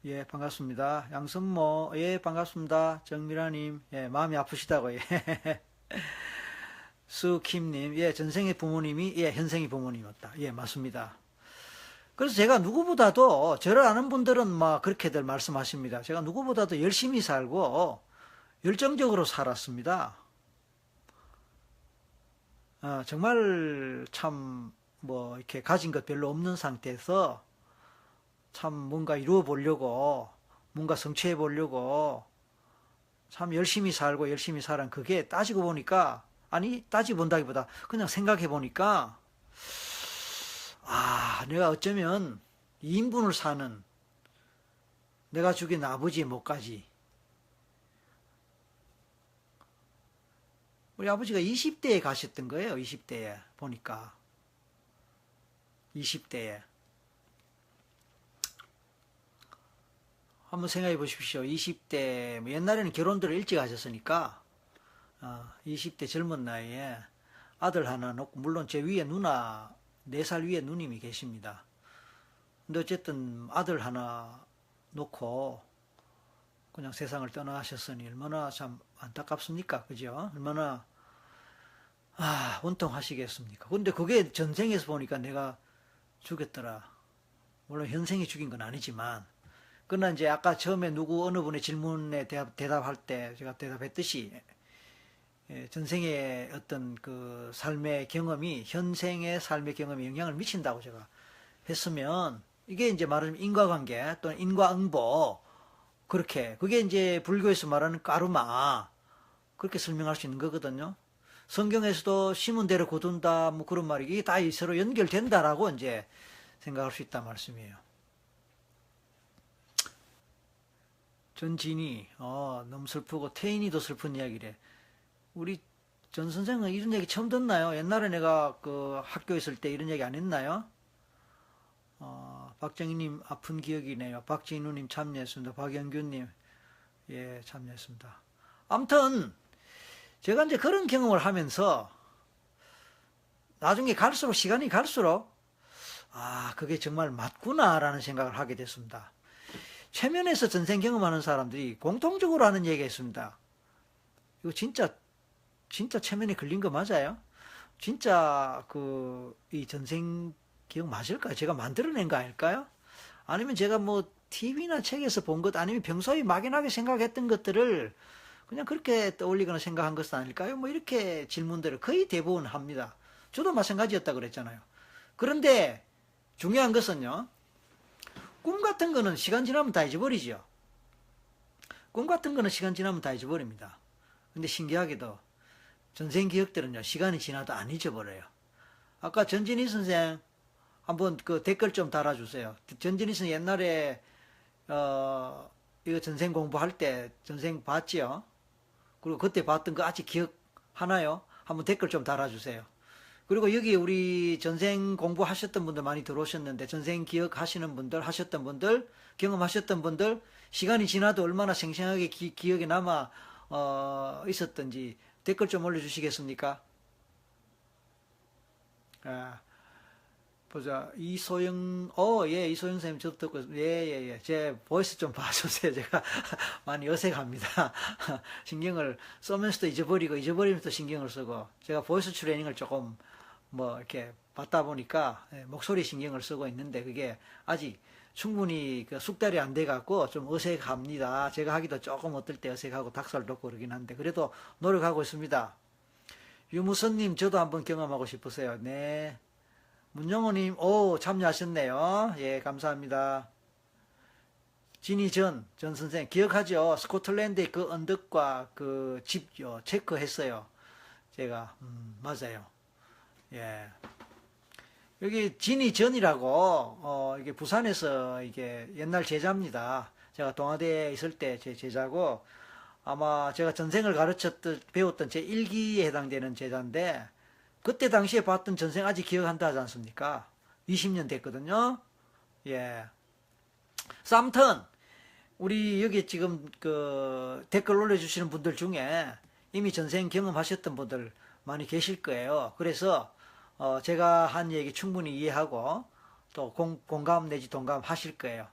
예, 반갑습니다. 양선모, 예, 반갑습니다. 정미라님, 예, 마음이 아프시다고, 예. 수킴님, 예, 전생의 부모님이, 예, 현생의 부모님이었다. 예, 맞습니다. 그래서 제가 누구보다도, 저를 아는 분들은 막 그렇게들 말씀하십니다. 제가 누구보다도 열심히 살고, 열정적으로 살았습니다. 정말 참, 이렇게 가진 것 별로 없는 상태에서 참 뭔가 이루어 보려고, 뭔가 성취해 보려고, 참 열심히 살고 열심히 살은 그게 따지고 보니까, 따지고 본다기보다 그냥 생각해 보니까, 내가 어쩌면 2인분을 사는 내가 죽인 아버지의 몫까지. 우리 아버지가 20대에 가셨던 거예요. 20대에 보니까. 20대에. 한번 생각해 보십시오. 20대, 옛날에는 결혼들을 일찍 하셨으니까, 20대 젊은 나이에 아들 하나 놓고, 물론 제 위에 누나, 4살 위에 누님이 계십니다. 근데 어쨌든 아들 하나 놓고 그냥 세상을 떠나셨으니 얼마나 참 안타깝습니까? 그죠? 얼마나, 원통하시겠습니까? 근데 그게 전생에서 보니까 내가 죽였더라. 물론 현생이 죽인 건 아니지만, 그러나 이제 아까 처음에 어느 분의 질문에 대답할 때 제가 대답했듯이, 전생의 어떤 그 삶의 경험이 현생의 삶의 경험에 영향을 미친다고 제가 했으면, 이게 이제 말하자면 인과관계 또는 인과응보, 그렇게, 그게 이제 불교에서 말하는 까르마, 그렇게 설명할 수 있는 거거든요. 성경에서도 심은 대로 거둔다, 뭐 그런 말이, 이게 다 서로 연결된다라고 이제 생각할 수 있단 말씀이에요. 전진이, 너무 슬프고, 태인이도 슬픈 이야기래. 우리 전 선생은 이런 얘기 처음 듣나요? 옛날에 내가 그 학교 있을 때 이런 얘기 안 했나요? 박정희님 아픈 기억이네요. 박진우님 참여했습니다. 박영규님, 예, 참여했습니다. 아무튼, 제가 이제 그런 경험을 하면서, 나중에 갈수록, 시간이 갈수록, 그게 정말 맞구나라는 생각을 하게 됐습니다. 최면에서 전생 경험하는 사람들이 공통적으로 하는 얘기가 있습니다. 이거 진짜 최면에 걸린 거 맞아요? 진짜 이 전생 기억 맞을까요? 제가 만들어낸 거 아닐까요? 아니면 제가 뭐 TV나 책에서 본 것, 아니면 평소에 막연하게 생각했던 것들을 그냥 그렇게 떠올리거나 생각한 것은 아닐까요? 뭐 이렇게 질문들을 거의 대부분 합니다. 저도 마찬가지였다 그랬잖아요. 그런데 중요한 것은요, 꿈 같은 거는 시간 지나면 다 잊어버리죠. 꿈 같은 거는 시간 지나면 다 잊어버립니다. 근데 신기하게도 전생 기억들은요, 시간이 지나도 안 잊어버려요. 아까 전진희 선생 한번 그 댓글 좀 달아주세요. 전진희 선생 옛날에 이거 전생 공부할 때 전생 봤지요? 그리고 그때 봤던 거 아직 기억하나요? 한번 댓글 좀 달아주세요. 그리고 여기 우리 전생 공부하셨던 분들 많이 들어오셨는데, 전생 기억하시는 분들, 하셨던 분들, 경험하셨던 분들, 시간이 지나도 얼마나 생생하게 기억에 남아 있었던지 댓글 좀 올려주시겠습니까? 보자. 이소영, 예, 이소영 선생님 저도 듣고, 예. 제 보이스 좀 봐주세요. 제가 많이 어색합니다. 신경을 쓰면서도 잊어버리면서 신경을 쓰고, 제가 보이스 트레이닝을 조금 이렇게 받다 보니까, 목소리 신경을 쓰고 있는데, 그게 아직 충분히 숙달이 안 돼갖고 좀 어색합니다. 제가 하기도 조금 어떨 때 어색하고 닭살 돋고 그러긴 한데, 그래도 노력하고 있습니다. 유무선님, 저도 한번 경험하고 싶으세요. 네. 문영호님, 참여하셨네요. 예, 감사합니다. 진희 전 선생, 기억하죠? 스코틀랜드의 그 언덕과 그 집요, 체크했어요. 제가, 맞아요. 예. 여기 진희 전이라고, 이게 부산에서 이게 옛날 제자입니다. 제가 동아대에 있을 때 제 제자고, 아마 제가 전생을 배웠던 제 1기에 해당되는 제자인데, 그때 당시에 봤던 전생 아직 기억한다 하지 않습니까? 20년 됐거든요. 예. 그래서 아무튼, 우리 여기 지금 댓글 올려주시는 분들 중에 이미 전생 경험하셨던 분들 많이 계실 거예요. 그래서, 제가 한 얘기 충분히 이해하고, 또 공감 내지 동감하실 거예요.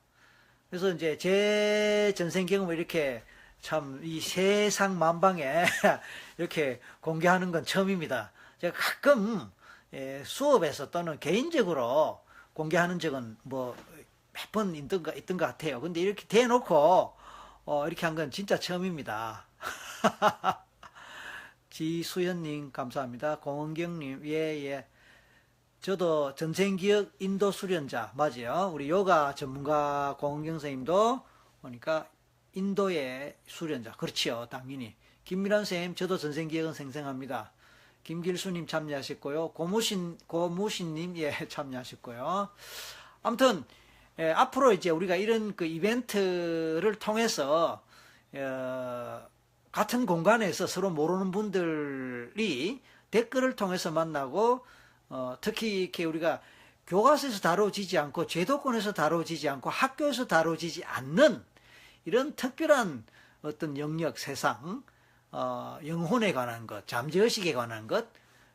그래서 이제 제 전생 경험을 이렇게 참 이 세상 만방에 이렇게 공개하는 건 처음입니다. 제가 가끔 수업에서 또는 개인적으로 공개하는 적은 뭐 몇 번 있던 것 같아요. 근데 이렇게 대놓고 이렇게 한 건 진짜 처음입니다. 지수현님 감사합니다. 공원경님, 예. 저도 전생기억 인도 수련자 맞아요. 우리 요가 전문가 공원경 선생님도 보니까 인도의 수련자, 그렇지요, 당연히. 김미란 선생님, 저도 전생기억은 생생합니다. 김길수님 참여하셨고요. 고무신님, 예, 참여하셨고요. 아무튼, 앞으로 이제 우리가 이런 그 이벤트를 통해서, 같은 공간에서 서로 모르는 분들이 댓글을 통해서 만나고, 특히 이렇게 우리가 교과서에서 다뤄지지 않고, 제도권에서 다뤄지지 않고, 학교에서 다뤄지지 않는 이런 특별한 어떤 영역, 세상, 영혼에 관한 것, 잠재의식에 관한 것,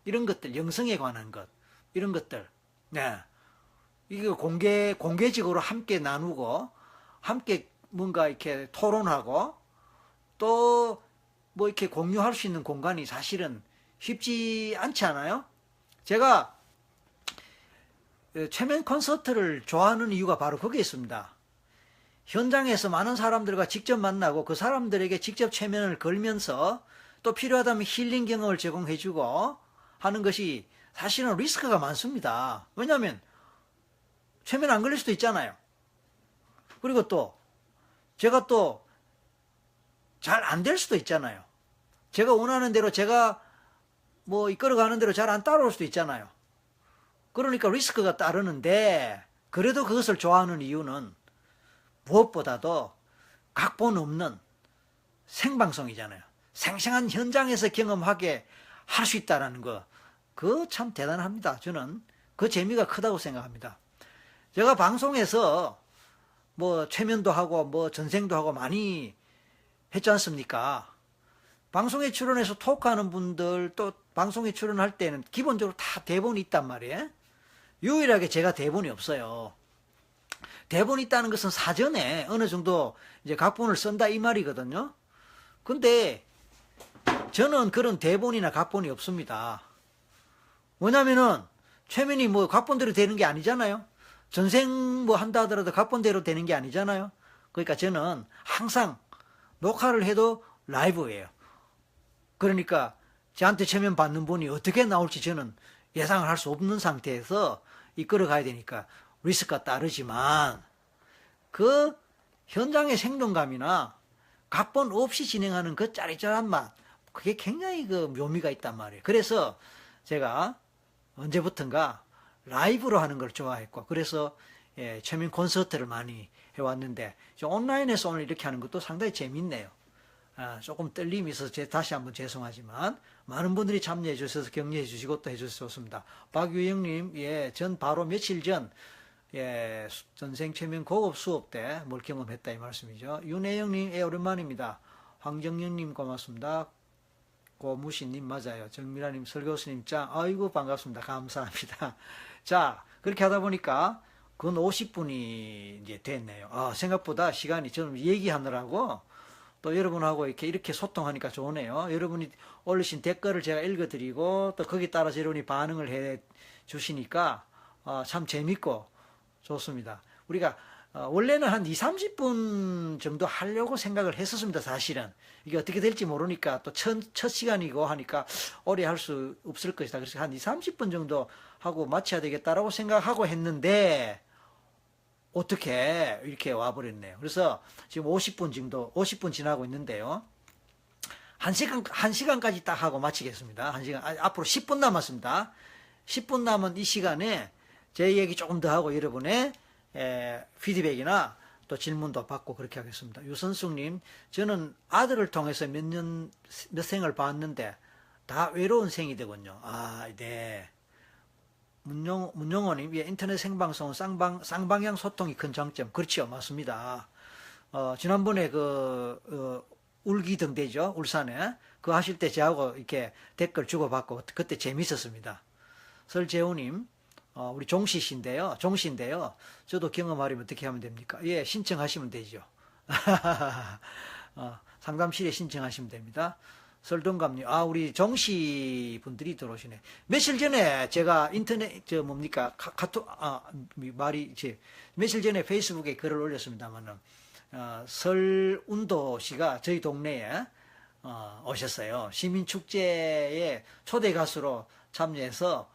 이런 것들, 영성에 관한 것, 이런 것들, 네. 이거 공개적으로 함께 나누고, 함께 뭔가 이렇게 토론하고, 또, 뭐 이렇게 공유할 수 있는 공간이 사실은 쉽지 않지 않아요? 제가 최면 콘서트를 좋아하는 이유가 바로 거기에 있습니다. 현장에서 많은 사람들과 직접 만나고 그 사람들에게 직접 최면을 걸면서 또 필요하다면 힐링 경험을 제공해주고 하는 것이 사실은 리스크가 많습니다. 왜냐하면 최면 안 걸릴 수도 있잖아요. 그리고 또 제가 또 잘 안 될 수도 있잖아요. 제가 원하는 대로 제가 뭐 이끌어가는 대로 잘 안 따라올 수도 있잖아요. 그러니까 리스크가 따르는데 그래도 그것을 좋아하는 이유는 무엇보다도 각본 없는 생방송이잖아요. 생생한 현장에서 경험하게 할 수 있다는 거, 그거 참 대단합니다. 저는 그 재미가 크다고 생각합니다. 제가 방송에서 뭐 최면도 하고 뭐 전생도 하고 많이 했지 않습니까? 방송에 출연해서 토크하는 분들 또 방송에 출연할 때는 기본적으로 다 대본이 있단 말이에요. 유일하게 제가 대본이 없어요. 대본이 있다는 것은 사전에 어느 정도 이제 각본을 쓴다 이 말이거든요. 근데 저는 그런 대본이나 각본이 없습니다. 왜냐면은 최면이 뭐 각본대로 되는 게 아니잖아요. 전생 뭐 한다 하더라도 각본대로 되는 게 아니잖아요. 그러니까 저는 항상 녹화를 해도 라이브예요. 그러니까 저한테 최면 받는 분이 어떻게 나올지 저는 예상을 할 수 없는 상태에서 이끌어 가야 되니까 리스크가 따르지만 그 현장의 생동감이나 각본 없이 진행하는 그 짜릿짜릿한 맛, 그게 굉장히 그 묘미가 있단 말이에요. 그래서 제가 언제부턴가 라이브로 하는 걸 좋아했고, 그래서 최면 콘서트를 많이 해왔는데 온라인에서 오늘 이렇게 하는 것도 상당히 재밌네요. 조금 떨림이 있어서 다시 한번 죄송하지만 많은 분들이 참여해 주셔서 격려해 주시고 또 해주셔서 좋습니다. 박유영님, 전 바로 며칠 전 전생 최면 고급 수업 때 뭘 경험했다 이 말씀이죠. 윤혜영님, 오랜만입니다. 황정영님 고맙습니다. 고무신님 맞아요. 정미라님, 설교수님 짱, 아이고 반갑습니다. 감사합니다. 자, 그렇게 하다 보니까 근 50분이 이제 됐네요. 생각보다 시간이 저는 얘기하느라고 또 여러분하고 이렇게 소통하니까 좋으네요. 여러분이 올리신 댓글을 제가 읽어드리고 또 거기에 따라서 여러분이 반응을 해 주시니까 참 재밌고 좋습니다. 우리가 원래는 한 20-30분 정도 하려고 생각을 했었습니다. 사실은 이게 어떻게 될지 모르니까 또 첫 시간이고 하니까 오래 할 수 없을 것이다. 그래서 한 20-30분 정도 하고 마쳐야 되겠다라고 생각하고 했는데 어떻게 이렇게 와버렸네요. 그래서 지금 50분 지나고 있는데요. 1시간까지 딱 하고 마치겠습니다. 1시간, 앞으로 10분 남았습니다. 10분 남은 이 시간에 제 얘기 조금 더 하고 여러분의 피드백이나 또 질문도 받고 그렇게 하겠습니다. 유선숙님, 저는 아들을 통해서 몇 생을 봤는데 다 외로운 생이 되군요. 네. 문용호님, 인터넷 생방송은 쌍방향 소통이 큰 장점. 그렇죠. 맞습니다. 지난번에 울기등대죠. 울산에. 그거 하실 때 저하고 이렇게 댓글 주고받고 그때 재밌었습니다. 설재우님, 우리 종씨인데요. 저도 경험하려면 어떻게 하면 됩니까? 신청하시면 되죠. 상담실에 신청하시면 됩니다. 설동감님, 우리 정씨 분들이 들어오시네. 며칠 전에 제가 인터넷, 카톡, 며칠 전에 페이스북에 글을 올렸습니다만은, 설운도 씨가 저희 동네에, 오셨어요. 시민축제에 초대 가수로 참여해서,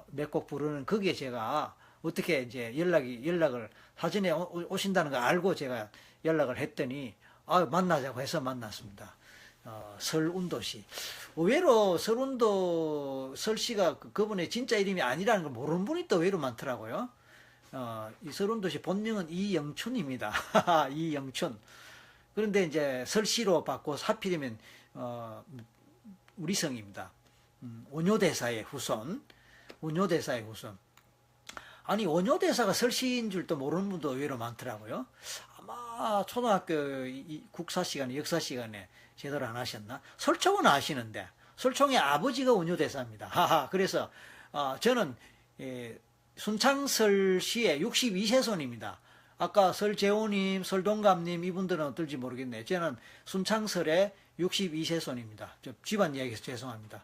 몇 곡 부르는 거기에 제가 어떻게 이제 연락을 사전에 오신다는 걸 알고 제가 연락을 했더니, 만나자고 해서 만났습니다. 설운도 씨. 의외로 설 씨가 그분의 진짜 이름이 아니라는 걸 모르는 분이 또 의외로 많더라고요. 이 설운도 씨 본명은 이영춘입니다. 이영춘. 그런데 이제 설 씨로 바꿔 하필이면, 우리 성입니다. 원효대사의 후손. 아니, 원효대사가 설 씨인 줄도 모르는 분도 의외로 많더라고요. 아마 초등학교 국사 시간에, 역사 시간에 제대로 안 하셨나? 설총은 아시는데, 설총의 아버지가 원효대사입니다. 그래서, 저는, 순창설 씨의 62세손입니다. 아까 설재호님, 설동감님, 이분들은 어떨지 모르겠네요. 저는 순창설의 62세손입니다. 집안 이야기해서 죄송합니다.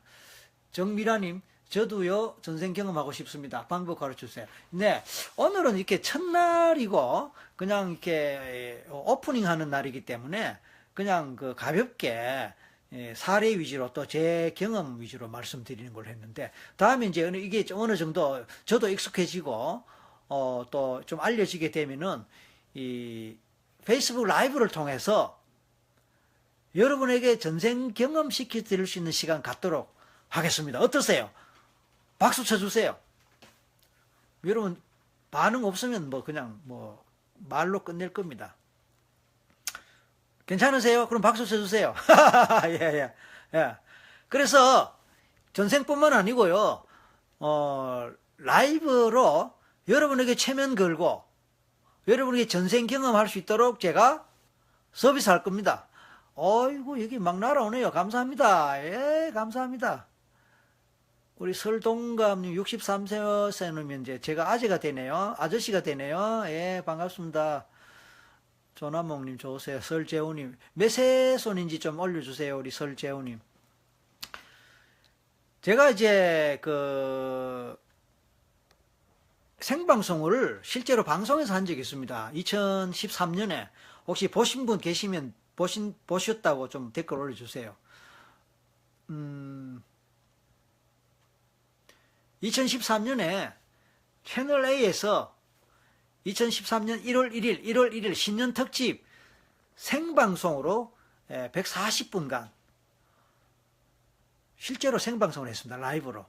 정미라님, 저도요, 전생 경험하고 싶습니다. 방법 가르쳐 주세요. 네. 오늘은 이렇게 첫날이고, 그냥 이렇게 오프닝 하는 날이기 때문에, 그냥 그 가볍게, 사례 위주로 또 제 경험 위주로 말씀드리는 걸 했는데, 다음에 이제 이게 어느 정도 저도 익숙해지고, 또 좀 알려지게 되면은, 이 페이스북 라이브를 통해서 여러분에게 전생 경험 시켜 드릴 수 있는 시간 갖도록 하겠습니다. 어떠세요? 박수 쳐주세요. 여러분 반응 없으면 뭐 그냥 뭐 말로 끝낼 겁니다. 괜찮으세요? 그럼 박수 쳐주세요. 예, 예, 예. 그래서 전생뿐만 아니고요. 라이브로 여러분에게 체면 걸고 여러분에게 전생 경험할 수 있도록 제가 서비스할 겁니다. 어이구 여기 막 날아오네요. 감사합니다. 예, 감사합니다. 우리 설동감님 63세면 이제 제가 아재가 되네요. 아저씨가 되네요. 예, 반갑습니다. 조남몽님 좋으세요. 설재우님 몇 세 손인지 좀 올려주세요. 우리 설재우님. 제가 이제 그 생방송을 실제로 방송에서 한 적이 있습니다. 2013년에 혹시 보신 분 계시면 보셨다고 좀 댓글 올려주세요. 2013년에 채널A에서 2013년 1월 1일 신년 특집 생방송으로 140분간 실제로 생방송을 했습니다. 라이브로.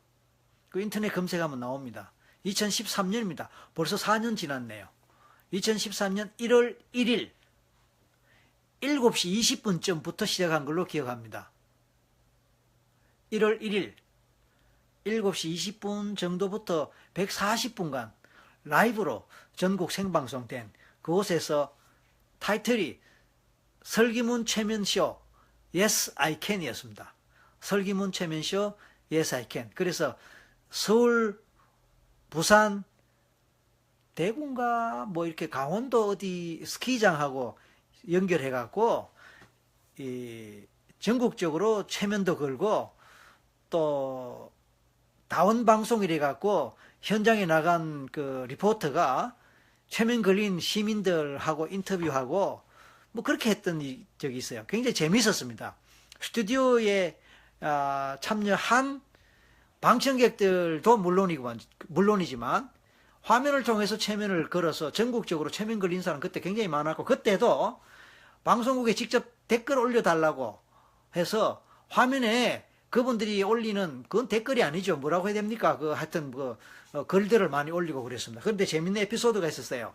그 인터넷 검색하면 나옵니다. 2013년입니다. 벌써 4년 지났네요. 2013년 1월 1일 7시 20분쯤부터 시작한 걸로 기억합니다. 1월 1일 7시 20분 정도부터 140분간 라이브로 전국 생방송된 그곳에서 타이틀이 설기문 최면쇼 Yes I Can 이었습니다. 설기문 최면쇼 Yes I Can. 그래서 서울, 부산, 대구인가 뭐 이렇게 강원도 어디 스키장하고 연결해갖고 전국적으로 최면도 걸고 또 다원 방송이래 갖고 현장에 나간 그 리포터가 최면 걸린 시민들하고 인터뷰하고 뭐 그렇게 했던 적이 있어요. 굉장히 재미있었습니다. 스튜디오에 참여한 방청객들도 물론이지만 화면을 통해서 최면을 걸어서 전국적으로 최면 걸린 사람 그때 굉장히 많았고 그때도 방송국에 직접 댓글 올려달라고 해서 화면에 그분들이 올리는 그건 댓글이 아니죠. 뭐라고 해야 됩니까? 그 하여튼 글들을 많이 올리고 그랬습니다. 그런데 재밌는 에피소드가 있었어요.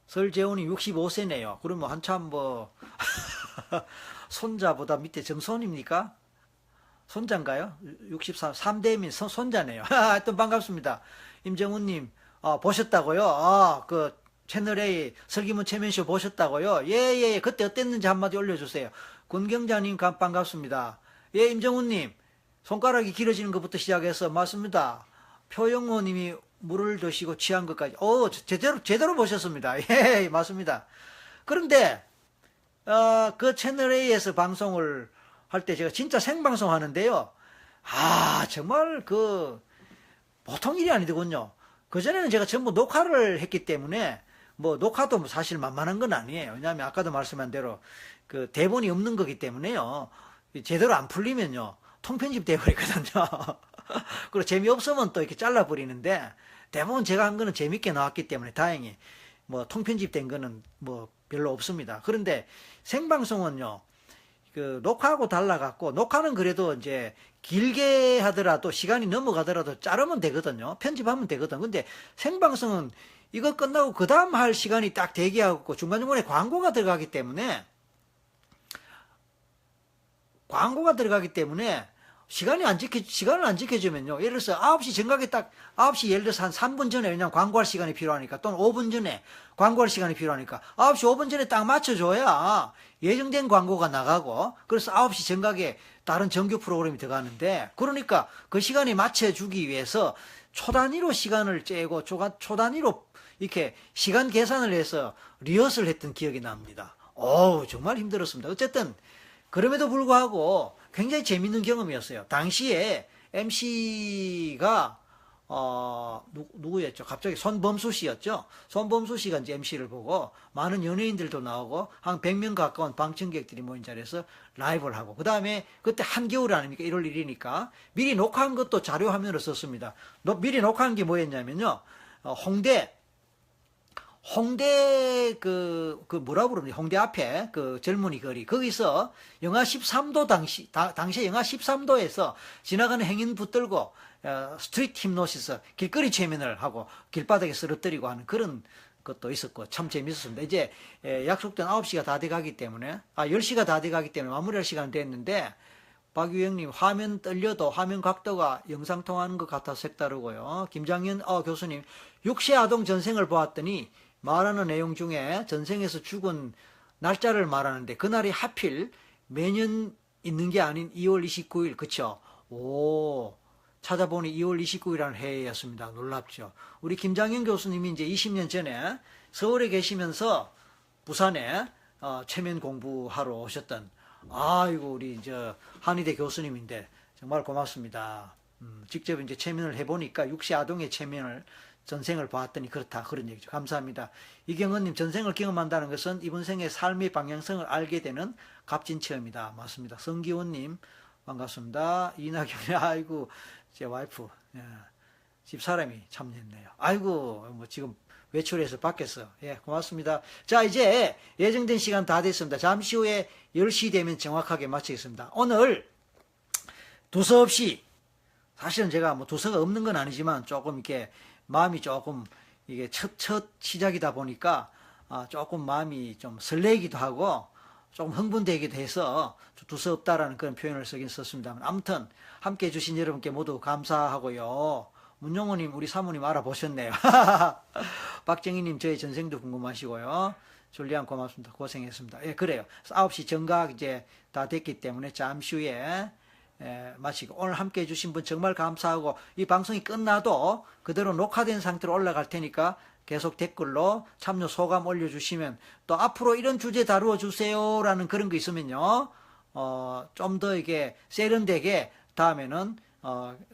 설재훈이 65세네요. 그러면 한참 뭐 손자보다 밑에 정손입니까? 손자인가요? 63, 3대민 손자네요. 하여튼 반갑습니다. 임정훈님 보셨다고요? 그 채널A 설기문 최면쇼 보셨다고요? 예. 그때 어땠는지 한마디 올려주세요. 군경자님 반갑습니다. 예, 임정훈님 손가락이 길어지는 것부터 시작해서 맞습니다. 표영호님이 물을 드시고 취한 것까지 제대로 보셨습니다. 예, 맞습니다. 그런데 그 채널A에서 방송을 할 때 제가 진짜 생방송 하는데요. 정말 보통 일이 아니더군요. 그전에는 제가 전부 녹화를 했기 때문에 뭐 녹화도 사실 만만한 건 아니에요. 왜냐하면 아까도 말씀한 대로 그 대본이 없는 거기 때문에요. 제대로 안 풀리면요. 통편집 돼버리거든요. 그리고 재미없으면 또 이렇게 잘라버리는데 대부분 제가 한 거는 재밌게 나왔기 때문에 다행히 뭐 통편집 된 거는 뭐 별로 없습니다. 그런데 생방송은요. 그 녹화하고 달라갖고 녹화는 그래도 이제 길게 하더라도 시간이 넘어가더라도 자르면 되거든요. 편집하면 되거든. 근데 생방송은 이거 끝나고 그 다음 할 시간이 딱 대기하고 중간중간에 광고가 들어가기 때문에 시간을 안 지켜주면요. 예를 들어서 9시 정각에 딱 9시 예를 들어서 한 3분 전에 왜냐면 광고할 시간이 필요하니까 또는 5분 전에 광고할 시간이 필요하니까 9시 5분 전에 딱 맞춰줘야 예정된 광고가 나가고 그래서 9시 정각에 다른 정규 프로그램이 들어가는데 그러니까 그 시간에 맞춰주기 위해서 초 단위로 시간을 째고 초 단위로 이렇게 시간 계산을 해서 리허설 했던 기억이 납니다. 정말 힘들었습니다. 어쨌든 그럼에도 불구하고 굉장히 재밌는 경험이었어요. 당시에 MC가 누구였죠? 갑자기 손범수 씨였죠? 손범수 씨가 이제 MC를 보고 많은 연예인들도 나오고 한 100명 가까운 방청객들이 모인 자리에서 라이브를 하고 그 다음에 그때 한겨울 아닙니까? 1월 1일이니까 미리 녹화한 것도 자료 화면으로 썼습니다. 미리 녹화한 게 뭐였냐면요. 홍대 뭐라 부릅니까? 홍대 앞에 그 젊은이 거리 거기서 영하 13도 당시에 영하 13도에서 지나가는 행인 붙들고 스트리트 힙노시스 길거리 최면을 하고 길바닥에 쓰러뜨리고 하는 그런 것도 있었고 참 재밌었습니다. 이제 약속된 9시가 다 돼가기 때문에 10시가 다 돼가기 때문에 마무리할 시간 됐는데 박유영님 화면 떨려도 화면 각도가 영상통화하는 것 같아서 색다르고요. 김장현 교수님 육시아동 전생을 보았더니 말하는 내용 중에 전생에서 죽은 날짜를 말하는데 그날이 하필 매년 있는 게 아닌 2월 29일 그쵸? 오 찾아보니 2월 29일이라는 해였습니다. 놀랍죠. 우리 김장현 교수님이 이제 20년 전에 서울에 계시면서 부산에 최면 공부하러 오셨던 아이고 우리 한의대 교수님인데 정말 고맙습니다. 직접 이제 체면을 해보니까 육시아동의 체면을 전생을 보았더니 그렇다 그런 얘기죠. 감사합니다. 이경은님 전생을 경험한다는 것은 이번 생의 삶의 방향성을 알게 되는 값진 체험이다. 맞습니다. 성기훈님 반갑습니다. 이낙연이 아이고 제 와이프 집사람이 참여했네요. 아이고 뭐 지금 외출해서 밖에서 고맙습니다. 자 이제 예정된 시간 다 됐습니다. 잠시 후에 10시 되면 정확하게 마치겠습니다. 오늘 두서없이 사실은 제가 뭐 두서가 없는 건 아니지만 조금 이렇게 마음이 조금 이게 첫 시작이다 보니까 조금 마음이 좀 설레기도 하고 조금 흥분되기도 해서 두서없다라는 그런 표현을 쓰긴 썼습니다만 아무튼 함께 해주신 여러분께 모두 감사하고요. 문용호님 우리 사모님 알아보셨네요. 박정희님 저의 전생도 궁금하시고요. 줄리안 고맙습니다. 고생했습니다. 예 그래요. 9시 정각 이제 다 됐기 때문에 잠시 후에 마치고 오늘 함께 해주신 분 정말 감사하고 이 방송이 끝나도 그대로 녹화된 상태로 올라갈 테니까 계속 댓글로 참여 소감 올려주시면 또 앞으로 이런 주제 다루어 주세요 라는 그런 거 있으면요 좀 더 이게 세련되게 다음에는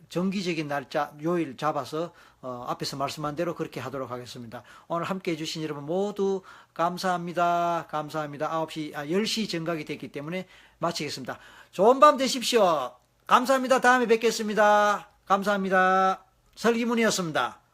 정기적인 날짜 요일 잡아서 앞에서 말씀한 대로 그렇게 하도록 하겠습니다. 오늘 함께 해주신 여러분 모두 감사합니다. 감사합니다. 10시 정각이 됐기 때문에 마치겠습니다. 좋은 밤 되십시오. 감사합니다. 다음에 뵙겠습니다. 감사합니다. 설기문이었습니다.